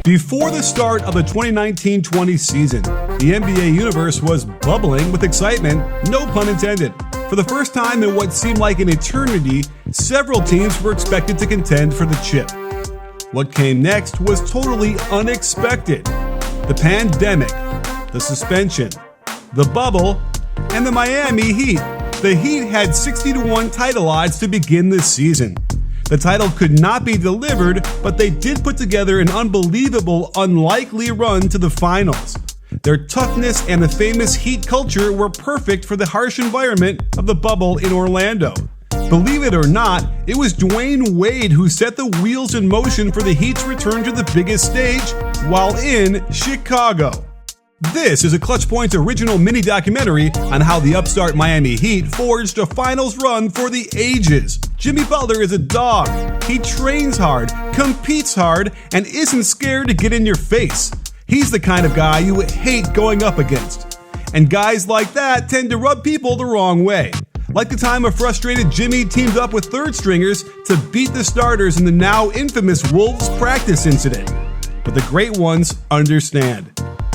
Before the start of the 2019-20 season, the NBA universe was bubbling with excitement, no pun intended. For the first time in what seemed like an eternity, several teams were expected to contend for the chip. What came next was totally unexpected. The pandemic, the suspension, the bubble, and the Miami Heat. The Heat had 60-1 title odds to begin this season. The title could not be delivered, but they did put together an unbelievable, unlikely run to the finals. Their toughness and the famous Heat culture were perfect for the harsh environment of the bubble in Orlando. Believe it or not, it was Dwyane Wade who set the wheels in motion for the Heat's return to the biggest stage while in Chicago. This is a ClutchPoints original mini-documentary on how the upstart Miami Heat forged a finals run for the ages. Jimmy Butler is a dog. He trains hard, competes hard, and isn't scared to get in your face. He's the kind of guy you would hate going up against. And guys like that tend to rub people the wrong way. Like the time a frustrated Jimmy teamed up with third stringers to beat the starters in the now infamous Wolves practice incident. But the great ones understand.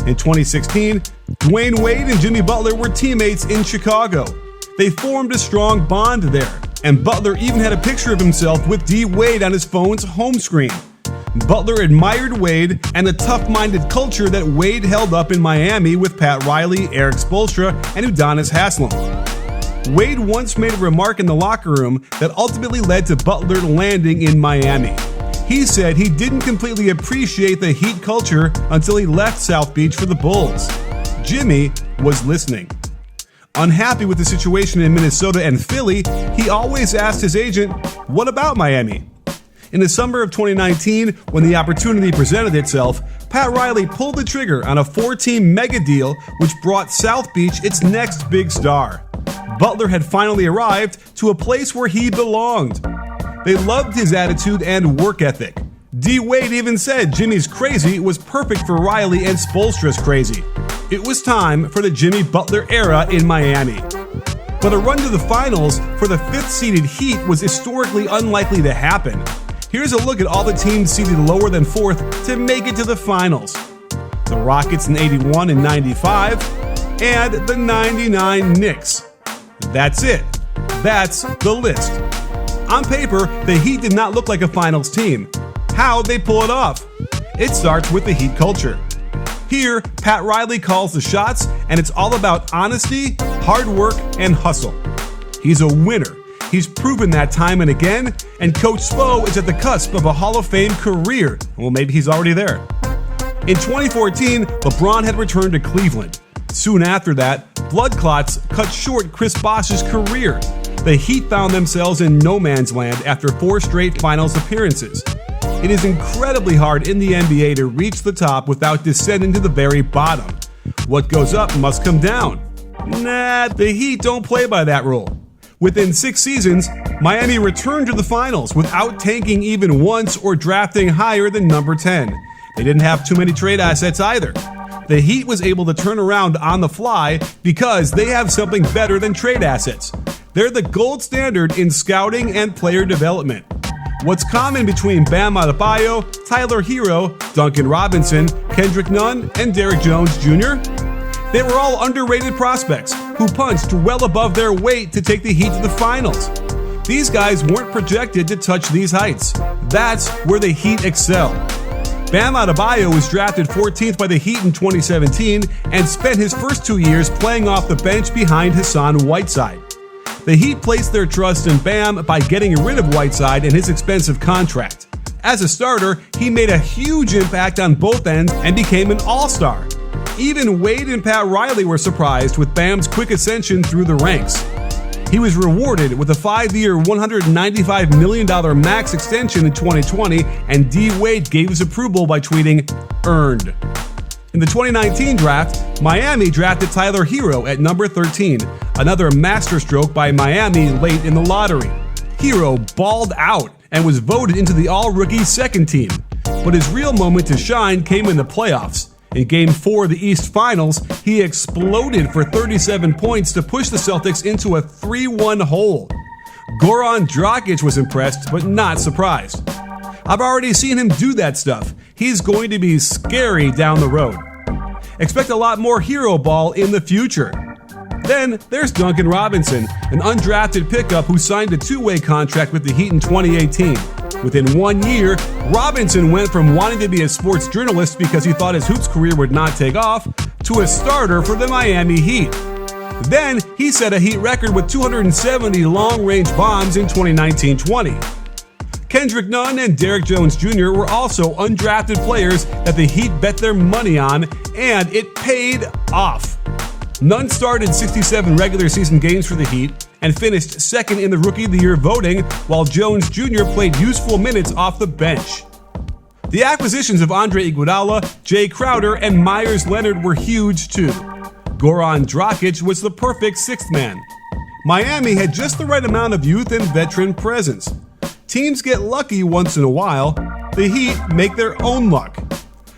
In 2016, Dwyane Wade and Jimmy Butler were teammates in Chicago. They formed a strong bond there, and Butler even had a picture of himself with D. Wade on his phone's home screen. Butler admired Wade and the tough-minded culture that Wade held up in Miami with Pat Riley, Eric Spoelstra, and Udonis Haslem. Wade once made a remark in the locker room that ultimately led to Butler landing in Miami. He said he didn't completely appreciate the Heat culture until he left South Beach for the Bulls. Jimmy was listening. Unhappy with the situation in Minnesota and Philly, he always asked his agent, "What about Miami?" In the summer of 2019, when the opportunity presented itself, Pat Riley pulled the trigger on a 4-team mega deal which brought South Beach its next big star. Butler had finally arrived to a place where he belonged. They loved his attitude and work ethic. D. Wade even said Jimmy's crazy was perfect for Riley and Spoelstra's crazy. It was time for the Jimmy Butler era in Miami. But a run to the finals for the 5th-seeded Heat was historically unlikely to happen. Here's a look at all the teams seeded lower than 4th to make it to the finals. The Rockets in 81 and 95, and the 99 Knicks. That's it. That's the list. On paper, the Heat did not look like a finals team. How'd they pull it off? It starts with the Heat culture. Here, Pat Riley calls the shots, and it's all about honesty, hard work, and hustle. He's a winner. He's proven that time and again, and Coach Spo is at the cusp of a Hall of Fame career. Well, maybe he's already there. In 2014, LeBron had returned to Cleveland. Soon after that, blood clots cut short Chris Bosh's career. The Heat found themselves in no man's land after 4 straight finals appearances. It is incredibly hard in the NBA to reach the top without descending to the very bottom. What goes up must come down. Nah, the Heat don't play by that rule. Within 6 seasons, Miami returned to the finals without tanking even once or drafting higher than number 10. They didn't have too many trade assets either. The Heat was able to turn around on the fly because they have something better than trade assets. They're the gold standard in scouting and player development. What's common between Bam Adebayo, Tyler Hero, Duncan Robinson, Kendrick Nunn, and Derrick Jones Jr.? They were all underrated prospects who punched well above their weight to take the Heat to the finals. These guys weren't projected to touch these heights. That's where the Heat excel. Bam Adebayo was drafted 14th by the Heat in 2017 and spent his first 2 years playing off the bench behind Hassan Whiteside. The Heat placed their trust in Bam by getting rid of Whiteside and his expensive contract. As a starter, he made a huge impact on both ends and became an all-star. Even Wade and Pat Riley were surprised with Bam's quick ascension through the ranks. He was rewarded with a 5-year, $195 million max extension in 2020, and D. Wade gave his approval by tweeting, "Earned." In the 2019 draft, Miami drafted Tyler Hero at number 13, another masterstroke by Miami late in the lottery. Hero balled out and was voted into the all-rookie second team, but his real moment to shine came in the playoffs. In Game 4 of the East Finals, he exploded for 37 points to push the Celtics into a 3-1 hole. Goran Dragic was impressed, but not surprised. I've already seen him do that stuff. He's going to be scary down the road. Expect a lot more hero ball in the future. Then there's Duncan Robinson, an undrafted pickup who signed a two-way contract with the Heat in 2018. Within 1 year, Robinson went from wanting to be a sports journalist because he thought his hoops career would not take off to a starter for the Miami Heat. Then he set a Heat record with 270 long-range bombs in 2019-20. Kendrick Nunn and Derrick Jones Jr. were also undrafted players that the Heat bet their money on, and it paid off. Nunn started 67 regular season games for the Heat and finished second in the Rookie of the Year voting, while Jones Jr. played useful minutes off the bench. The acquisitions of Andre Iguodala, Jay Crowder, and Myers Leonard were huge too. Goran Dragic was the perfect sixth man. Miami had just the right amount of youth and veteran presence. Teams get lucky once in a while. The Heat make their own luck.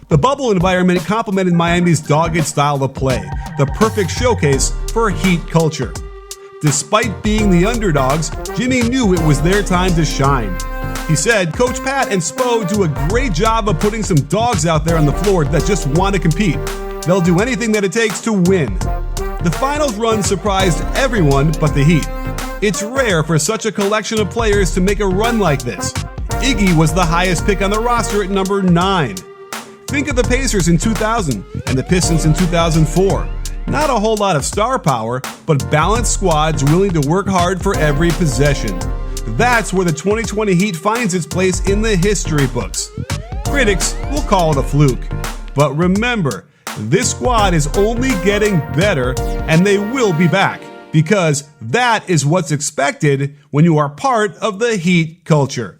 The bubble environment complemented Miami's dogged style of play, the perfect showcase for Heat culture. Despite being the underdogs, Jimmy knew it was their time to shine. He said, "Coach Pat and Spo do a great job of putting some dogs out there on the floor that just want to compete. They'll do anything that it takes to win." The finals run surprised everyone but the Heat. It's rare for such a collection of players to make a run like this. Iggy was the highest pick on the roster at number 9. Think of the Pacers in 2000 and the Pistons in 2004. Not a whole lot of star power, but balanced squads willing to work hard for every possession. That's where the 2020 Heat finds its place in the history books. Critics will call it a fluke. But remember, this squad is only getting better, and they will be back, because that is what's expected when you are part of the Heat culture.